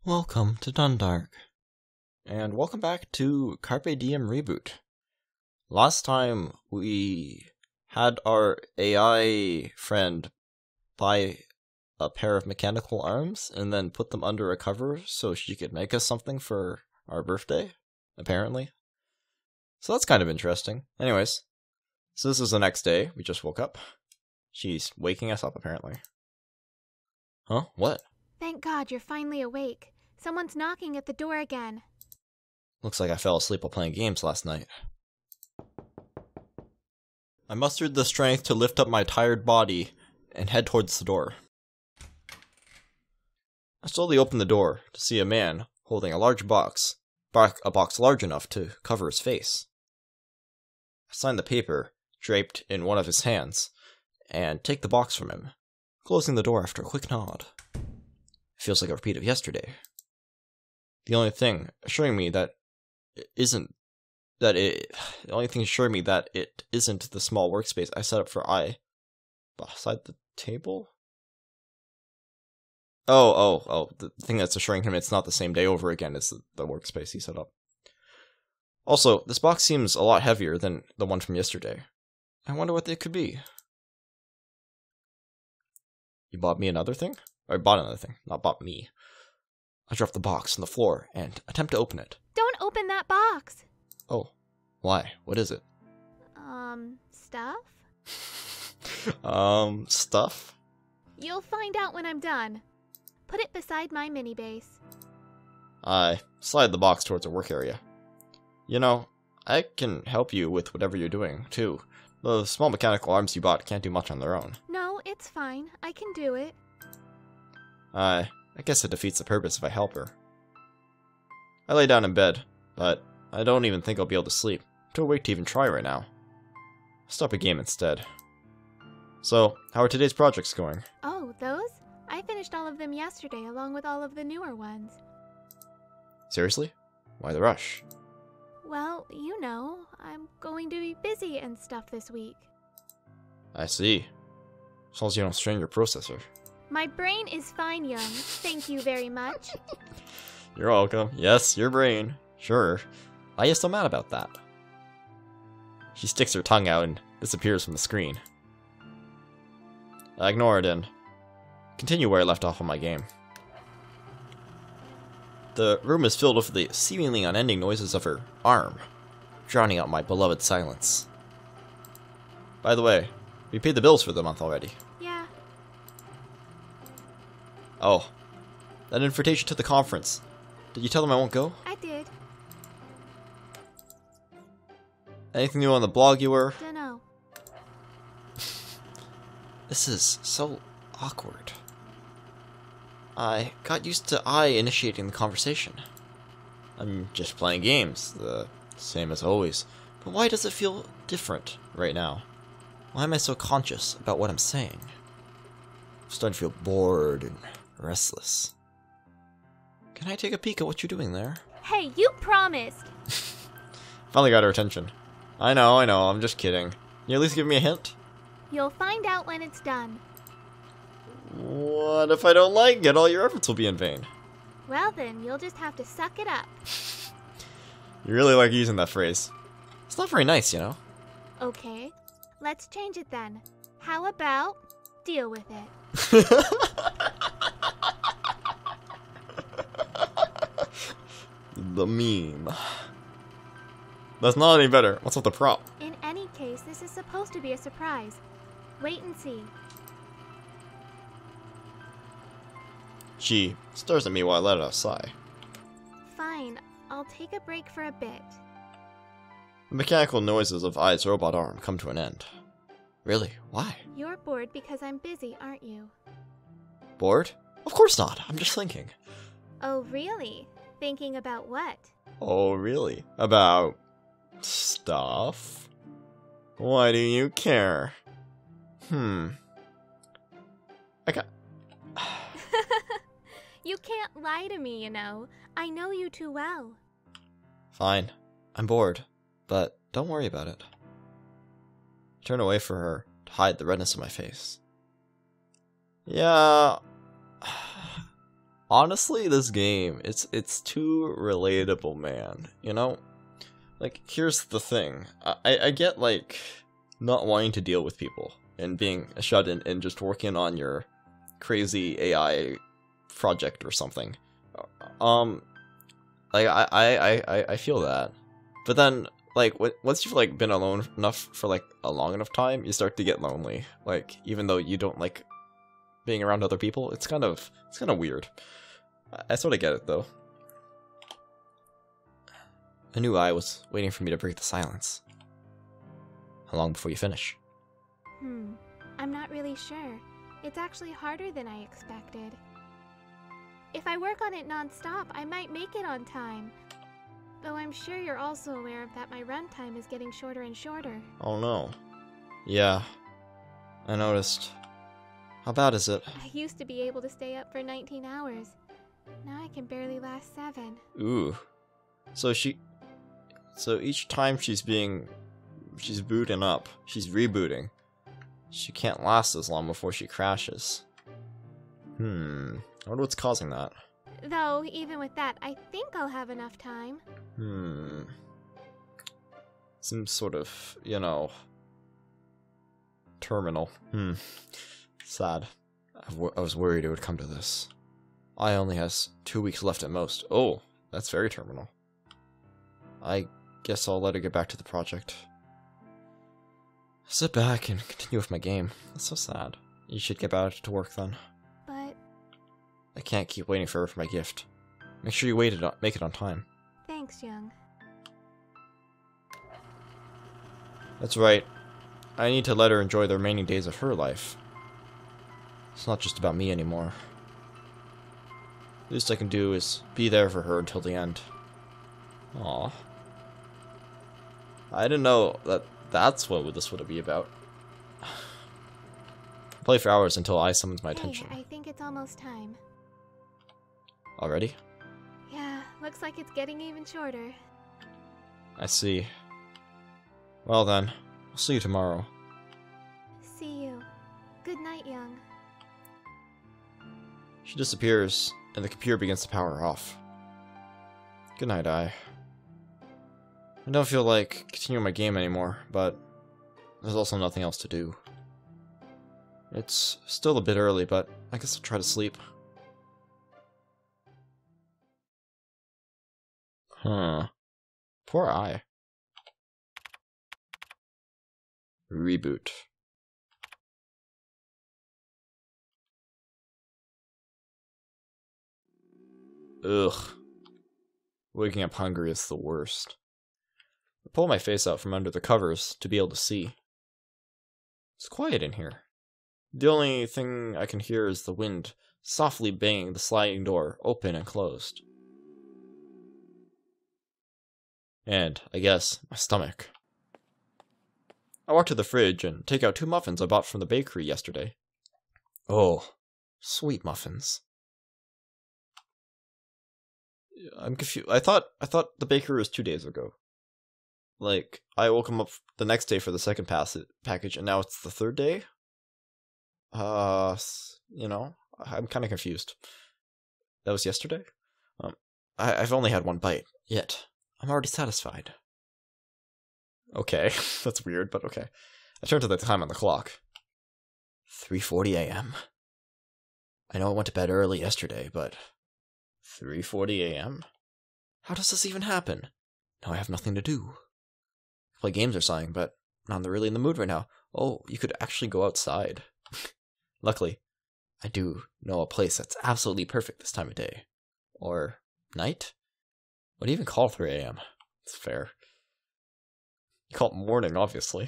Welcome to Dundark, and welcome back to Carpe Diem Reboot. Last time we had our AI friend buy a pair of mechanical arms and then put them under a cover so she could make us something for our birthday, apparently. So that's kind of interesting. Anyways, so this is the next day. We just woke up. She's waking us up, apparently. Huh? What? Thank God you're finally awake. Someone's knocking at the door again. Looks like I fell asleep while playing games last night. I mustered the strength to lift up my tired body and head towards the door. I slowly opened the door to see a man holding a large box, a box large enough to cover his face. I signed the paper, draped in one of his hands, and take the box from him, closing the door after a quick nod. It feels like a repeat of yesterday. The only thing assuring me that it isn't the small workspace I set up for I beside the table. The thing that's assuring him it's not the same day over again is the workspace he set up. Also, this box seems a lot heavier than the one from yesterday. I wonder what it could be. You bought me another thing? Or bought another thing, not bought me. I drop the box on the floor and attempt to open it. Don't open that box! Oh, why? What is it? Stuff? Stuff? You'll find out when I'm done. Put it beside my mini base. I slide the box towards a work area. You know, I can help you with whatever you're doing, too. The small mechanical arms you bought can't do much on their own. No, it's fine. I can do it. I guess it defeats the purpose if I help her. I lay down in bed, but I don't even think I'll be able to sleep. I'm too awake to even try right now. I'll stop a game instead. So, how are today's projects going? Oh, those? I finished all of them yesterday along with all of the newer ones. Seriously? Why the rush? Well, you know, I'm going to be busy and stuff this week. I see. As long as you don't strain your processor. My brain is fine, young. Thank you very much. You're welcome. Yes, your brain. Sure. Why are you so mad about that? She sticks her tongue out and disappears from the screen. I ignore it and continue where I left off on my game. The room is filled with the seemingly unending noises of her arm, drowning out my beloved silence. By the way, we paid the bills for the month already. Yeah. Oh, that invitation to the conference. Did you tell them I won't go? I did. Anything new on the blog you were? Dunno. This is so awkward. I got used to I initiating the conversation. I'm just playing games, the same as always. But why does it feel different right now? Why am I so conscious about what I'm saying? I'm starting to feel bored and restless. Can I take a peek at what you're doing there? Hey, you promised! Finally got her attention. I know, I'm just kidding. Can you at least give me a hint? You'll find out when it's done. What if I don't like it? All your efforts will be in vain. Well then, you'll just have to suck it up. You really like using that phrase. It's not very nice, you know? Okay, let's change it then. How about deal with it? The meme. That's not any better. What's with the prop? In any case, this is supposed to be a surprise. Wait and see. She stares at me while I let out a sigh. Fine, I'll take a break for a bit. The mechanical noises of I's robot arm come to an end. Really? Why? You're bored because I'm busy, aren't you? Bored? Of course not. I'm just thinking. Oh, really? Thinking about what? Oh, really? About stuff? Why do you care? I got... You can't lie to me, you know. I know you too well. Fine. I'm bored. But don't worry about it. I turn away from her to hide the redness of my face. Yeah... honestly, this game, it's too relatable, man. You know? Like, here's the thing. I get, like, not wanting to deal with people and being shut in and just working on your crazy AI project or something. Like, I feel that. But then, like, once you've, like, been alone enough for, like, a long enough time, you start to get lonely. Like, even though you don't like being around other people, it's kind of weird. I sort of get it, though. A new eye was waiting for me to break the silence. How long before you finish? I'm not really sure. It's actually harder than I expected. If I work on it non-stop, I might make it on time. Though I'm sure you're also aware that my runtime is getting shorter and shorter. Oh no. Yeah, I noticed. How bad is it? I used to be able to stay up for 19 hours. Now I can barely last 7. Ooh. So each time she's booting up, she's rebooting. She can't last as long before she crashes. I wonder what's causing that. Though, even with that, I think I'll have enough time. Seems sort of, you know, terminal. Sad. I was worried it would come to this. I only has 2 weeks left at most. Oh, that's very terminal. I guess I'll let her get back to the project. Sit back and continue with my game. That's so sad. You should get back to work then. But I can't keep waiting for her for my gift. Make sure you make it on time. thanks, Young. That's right. I need to let her enjoy the remaining days of her life. It's not just about me anymore. The least I can do is be there for her until the end. Aww. I didn't know that's what this would be about. Play for hours until I summons my attention. Hey, I think it's almost time. Already? Yeah, looks like it's getting even shorter. I see. Well then, I'll see you tomorrow. See you. Good night, Young. She disappears, and the computer begins to power off. Good night, I don't feel like continuing my game anymore, but there's also nothing else to do. It's still a bit early, but I guess I'll try to sleep. Huh. Poor I. Reboot. Ugh. Waking up hungry is the worst. I pull my face out from under the covers to be able to see. It's quiet in here. The only thing I can hear is the wind softly banging the sliding door open and closed. And, I guess, my stomach. I walk to the fridge and take out 2 muffins I bought from the bakery yesterday. Oh, sweet muffins. I'm confused. I thought the bakery was 2 days ago. Like, I woke him up the next day for the second package, and now it's the 3rd day? You know, I'm kind of confused. That was yesterday? I've only had 1 bite, yet I'm already satisfied. Okay, that's weird, but okay. I turned to the time on the clock. 3:40 a.m. I know I went to bed early yesterday, but 3:40 a.m.? How does this even happen? Now I have nothing to do. Play games or something, but not really in the mood right now. Oh, you could actually go outside. Luckily, I do know a place that's absolutely perfect this time of day. Or night? What do you even call 3 a.m.? It's fair. You call it morning, obviously.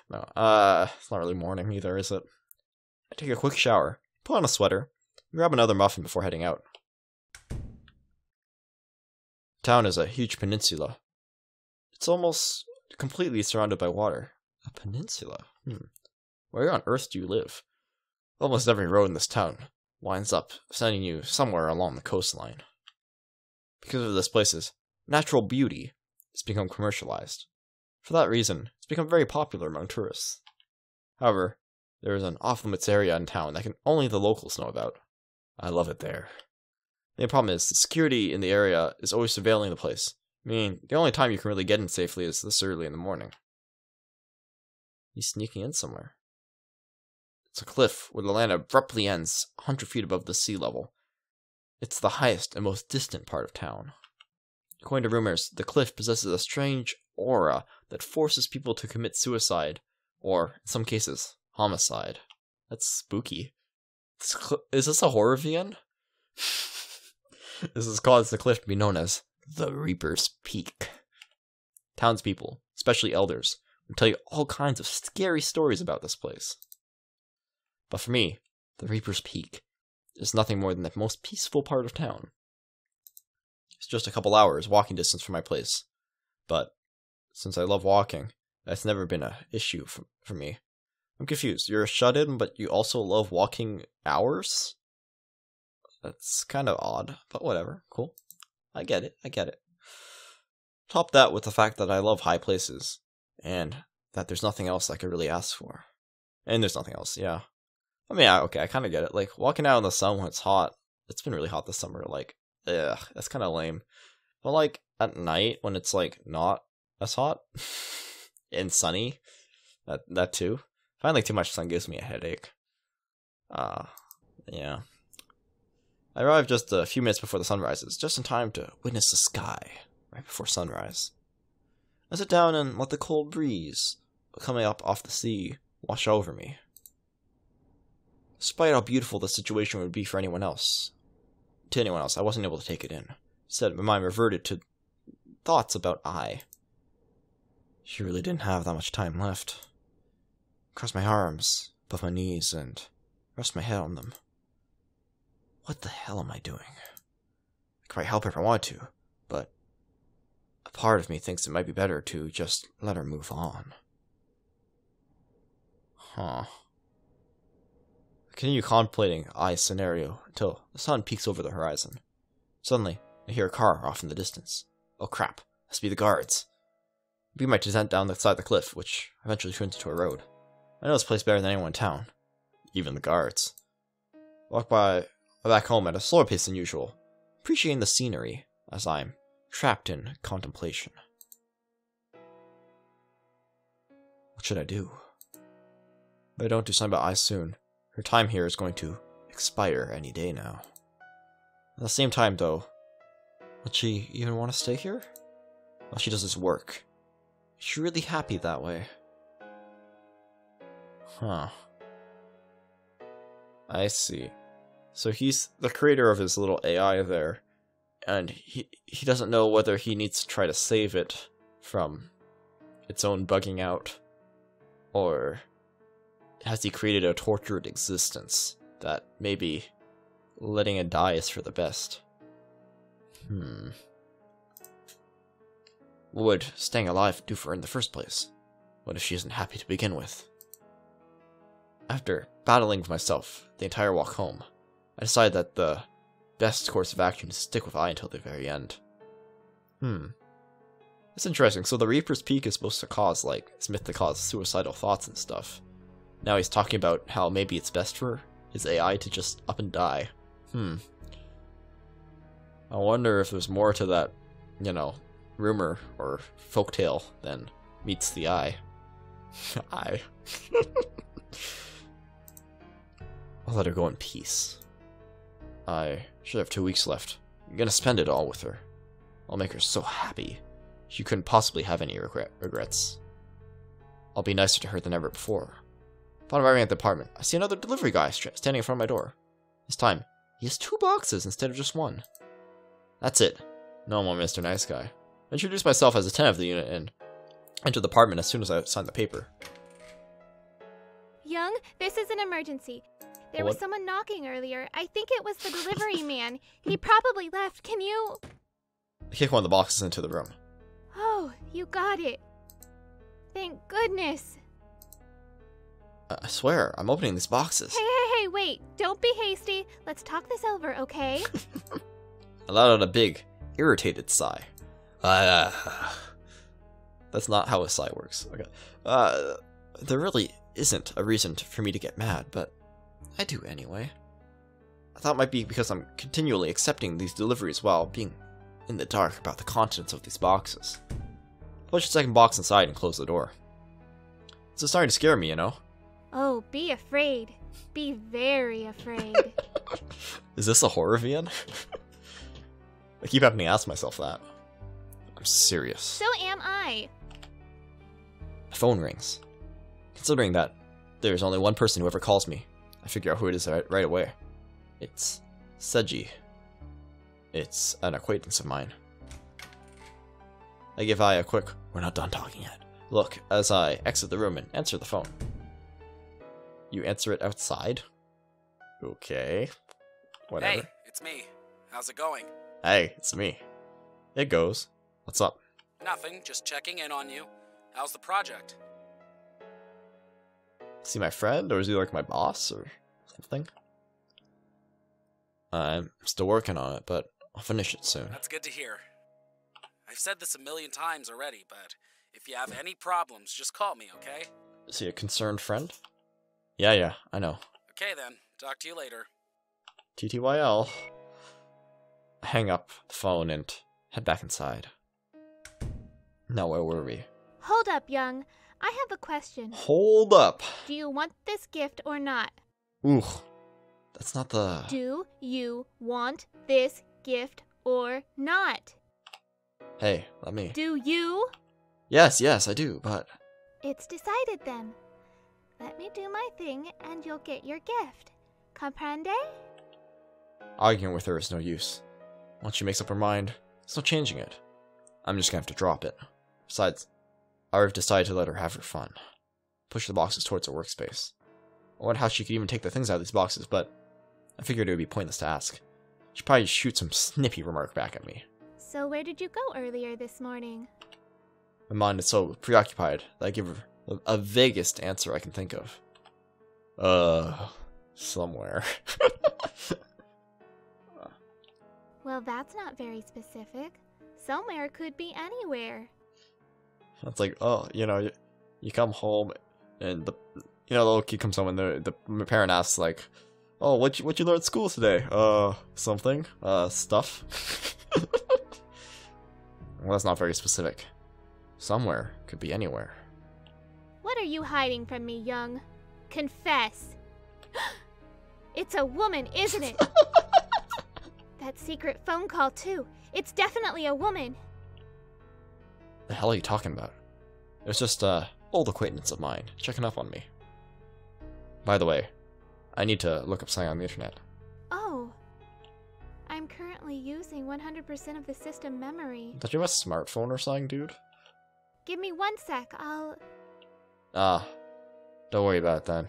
No, it's not really morning either, is it? I take a quick shower, put on a sweater, and grab another muffin before heading out. Town is a huge peninsula. It's almost completely surrounded by water. A peninsula? Where on earth do you live? Almost every road in this town winds up sending you somewhere along the coastline. Because of this place's natural beauty, it's become commercialized. For that reason, it's become very popular among tourists. However, there is an off-limits area in town that only the locals know about. I love it there. The problem is, the security in the area is always surveilling the place. I mean, the only time you can really get in safely is this early in the morning. He's sneaking in somewhere. It's a cliff where the land abruptly ends 100 feet above the sea level. It's the highest and most distant part of town. According to rumors, the cliff possesses a strange aura that forces people to commit suicide, or, in some cases, homicide. That's spooky. Is this a horror VN? This has caused the cliff to be known as the Reaper's Peak. Townspeople, especially elders, will tell you all kinds of scary stories about this place. But for me, the Reaper's Peak is nothing more than the most peaceful part of town. It's just a couple hours walking distance from my place, but since I love walking, that's never been an issue for me. I'm confused. You're a shut-in, but you also love walking hours? That's kind of odd, but whatever. Cool. I get it. Top that with the fact that I love high places, and that there's nothing else I could really ask for. And there's nothing else, yeah. I mean, okay, I kind of get it. Like, walking out in the sun when it's hot, it's been really hot this summer, like, ugh, that's kind of lame. But, like, at night, when it's, like, not as hot, and sunny, that too. Finding too much sun gives me a headache. Yeah. I arrived just a few minutes before the sun rises, just in time to witness the sky right before sunrise. I sit down and let the cold breeze coming up off the sea wash over me. Despite how beautiful the situation would be for anyone else, I wasn't able to take it in. Instead, my mind reverted to thoughts about I. She really didn't have that much time left. Cross my arms above my knees and rest my head on them. What the hell am I doing? I could probably help her if I wanted to, but a part of me thinks it might be better to just let her move on. Huh. I continue contemplating I's scenario until the sun peeks over the horizon. Suddenly, I hear a car off in the distance. Oh crap, must be the guards. I begin my descent down the side of the cliff, which eventually turns into a road. I know this place better than anyone in town, even the guards. Walk back home at a slower pace than usual, appreciating the scenery as I'm trapped in contemplation. What should I do? If I don't do something about I soon, her time here is going to expire any day now. At the same time, though, would she even want to stay here? While she does this work, is she really happy that way? Huh. I see. So he's the creator of his little AI there, and he doesn't know whether he needs to try to save it from its own bugging out, or has he created a tortured existence that maybe letting it die is for the best? What would staying alive do for her in the first place? What if she isn't happy to begin with? After battling with myself the entire walk home, I decided that the best course of action is to stick with I until the very end. That's interesting. So the Reaper's Peak is supposed to cause, like, it's meant to cause suicidal thoughts and stuff. Now he's talking about how maybe it's best for his AI to just up and die. I wonder if there's more to that, rumor or folktale than meets the eye. I'll let her go in peace. I should have 2 weeks left. I'm gonna spend it all with her. I'll make her so happy. She couldn't possibly have any regrets. I'll be nicer to her than ever before. Upon arriving at the apartment, I see another delivery guy standing in front of my door. This time, he has 2 boxes instead of just 1. That's it. No more Mr. Nice Guy. I introduced myself as a tenant of the unit and entered the apartment as soon as I signed the paper. Young, this is an emergency. There was someone knocking earlier. I think it was the delivery man. He probably left. Can you... I kick one of the boxes into the room. Oh, you got it. Thank goodness. I swear, I'm opening these boxes. Hey, wait. Don't be hasty. Let's talk this over, okay? I let out a big, irritated sigh. That's not how a sigh works. Okay. There really isn't a reason for me to get mad, but I do anyway. I thought it might be because I'm continually accepting these deliveries while being in the dark about the contents of these boxes. Push the second box inside and close the door. This is starting to scare me, you know? Oh, be afraid. Be very afraid. Is this a horror VN? I keep having to ask myself that. I'm serious. So am I. The phone rings. Considering that there's only one person who ever calls me, I figure out who it is right away. It's Seiji. It's an acquaintance of mine. I give Ai a quick, "We're not done talking yet," look as I exit the room and answer the phone. You answer it outside? Okay. Whatever. Hey, it's me. How's it going? Hey, it's me. It goes. What's up? Nothing, just checking in on you. How's the project? Is he my friend, or is he like my boss, or something? I'm still working on it, but I'll finish it soon. That's good to hear. I've said this a million times already, but if you have any problems, just call me, okay? Is he a concerned friend? Yeah, I know. Okay then, talk to you later. TTYL. I hang up the phone and head back inside. Now, where were we? Hold up, Young. I have a question. Hold up! Do you want this gift or not? Ooh. That's not the... Do you want this gift or not? Hey, let me... Do you? Yes, I do, but... It's decided then. Let me do my thing and you'll get your gift. Comprende? Arguing with her is no use. Once she makes up her mind, there's no changing it. I'm just gonna have to drop it. Besides, I've decided to let her have her fun. Push the boxes towards her workspace. I wonder how she could even take the things out of these boxes, but I figured it would be pointless to ask. She'd probably shoot some snippy remark back at me. So where did you go earlier this morning? My mind is so preoccupied that I give her a vaguest answer I can think of. Somewhere. Well, that's not very specific. Somewhere could be anywhere. It's like, oh, you come home and the little kid comes home and the parent asks like, oh, what you learn at school today? Something. Stuff. Well, that's not very specific. Somewhere could be anywhere. What are you hiding from me, Young? Confess. It's a woman, isn't it? That secret phone call, too. It's definitely a woman. The hell are you talking about? It was just a old acquaintance of mine checking up on me. By the way, I need to look up something on the internet. Oh. I'm currently using 100% of the system memory. Don't you have a smartphone or something, dude? Give me 1 sec, I'll... Don't worry about it then.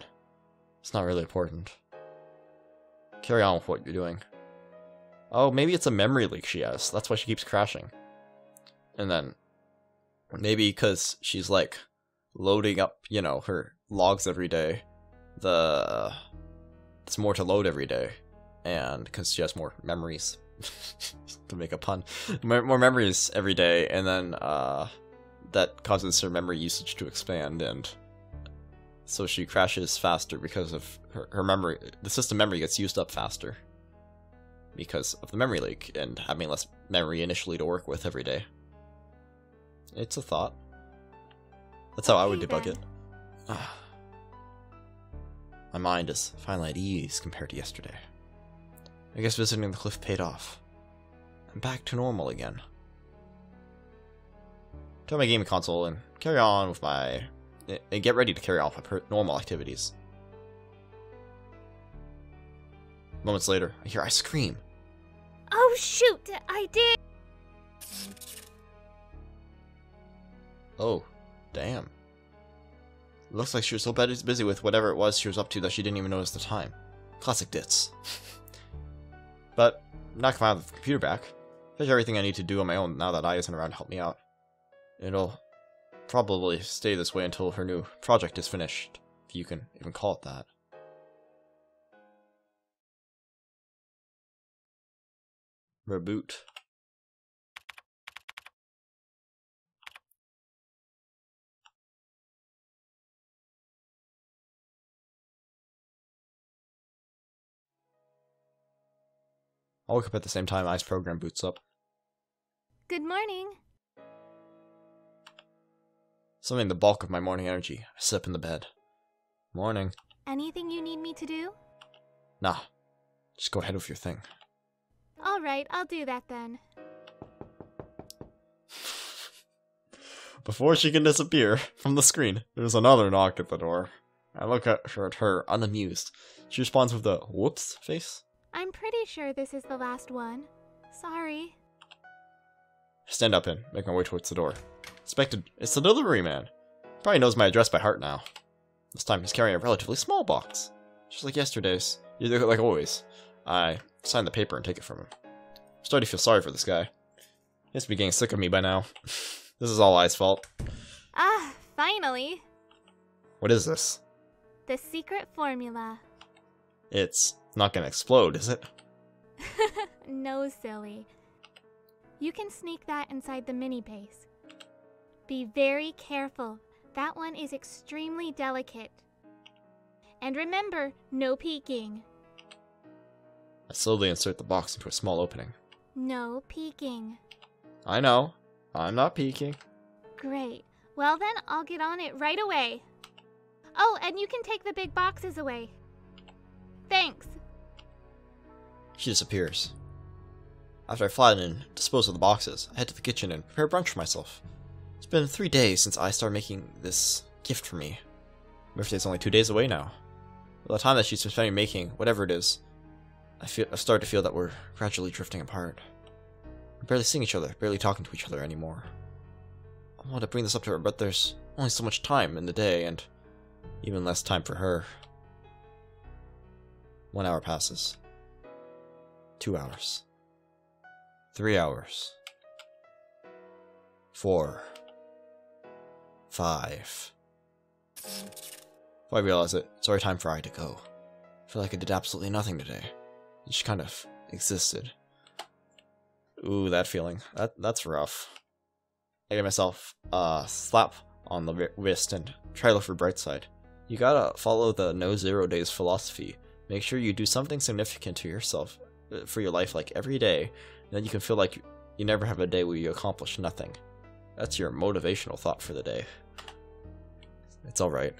It's not really important. Carry on with what you're doing. Oh, maybe it's a memory leak she has. That's why she keeps crashing. And then, maybe because she's like loading up, her logs every day. It's more to load every day. And because she has more memories, to make a pun, more memories every day, and then that causes her memory usage to expand, and so she crashes faster because of her memory. The system memory gets used up faster because of the memory leak and having less memory initially to work with every day. It's a thought. That's how I would debug it. My mind is finally at ease compared to yesterday. I guess visiting the cliff paid off. I'm back to normal again. Turn my gaming console and carry on with and get ready to carry on with my normal activities. Moments later, I hear I scream. Oh shoot, I did! Oh, damn. Looks like she was so busy with whatever it was she was up to that she didn't even notice the time. Classic Ditz. But I'm not gonna have the computer back. There's everything I need to do on my own now that Ai isn't around to help me out. It'll probably stay this way until her new project is finished, if you can even call it that. Reboot. I'll wake up at the same time Ice program boots up. Good morning. Summoning the bulk of my morning energy, I sit up in the bed. Morning. Anything you need me to do? Nah. Just go ahead with your thing. Alright, I'll do that then. Before she can disappear from the screen, there's another knock at the door. I look at her unamused. She responds with a whoops face. I'm pretty sure this is the last one. Sorry. I stand up and make my way towards the door. Expected, it's the delivery man. Probably knows my address by heart now. This time he's carrying a relatively small box. Just like yesterday's. Like always. I sign the paper and take it from him. I'm starting to feel sorry for this guy. He has to be getting sick of me by now. This is all I's fault. Ah, finally. What is this? The secret formula. It's not gonna explode, is it? No, silly. You can sneak that inside the mini base. Be very careful. That one is extremely delicate. And remember, no peeking. I slowly insert the box into a small opening. No peeking. I know. I'm not peeking. Great. Well then, I'll get on it right away. Oh, and you can take the big boxes away. Thanks. She disappears. After I flatten and dispose of the boxes, I head to the kitchen and prepare brunch for myself. It's been 3 days since I started making this gift for me. My birthday's only 2 days away now. By the time that she's been spending making whatever it is, I've started to feel that we're gradually drifting apart. We're barely seeing each other, barely talking to each other anymore. I want to bring this up to her, but there's only so much time in the day, and even less time for her. 1 hour passes. 2 hours. 3 hours. 4. 5. Before I realize it, it's already time for I to go. I feel like I did absolutely nothing today. It just kind of existed. Ooh, that feeling. That's rough. I give myself a slap on the wrist and try to look for the bright side. You gotta follow the no 0 days philosophy. Make sure you do something significant to yourself for your life like every day, and then you can feel like you never have a day where you accomplish nothing. That's your motivational thought for the day. It's alright.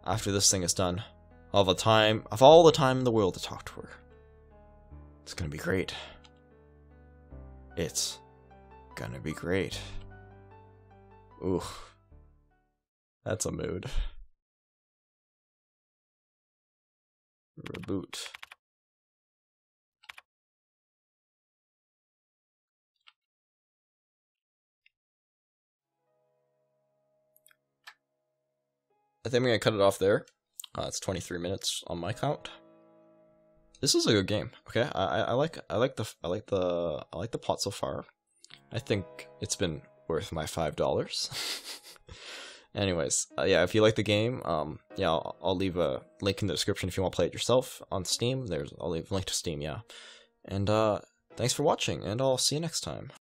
After this thing is done, I'll have all the time in the world to talk to her. It's gonna be great. It's gonna be great. Ooh. That's a mood. Reboot. I think I'm gonna cut it off there. It's 23 minutes on my count. This is a good game. Okay, I like the plot so far. I think it's been worth my $5. Anyways, yeah, if you like the game, yeah, I'll leave a link in the description if you want to play it yourself on Steam. I'll leave a link to Steam, yeah. And thanks for watching, and I'll see you next time.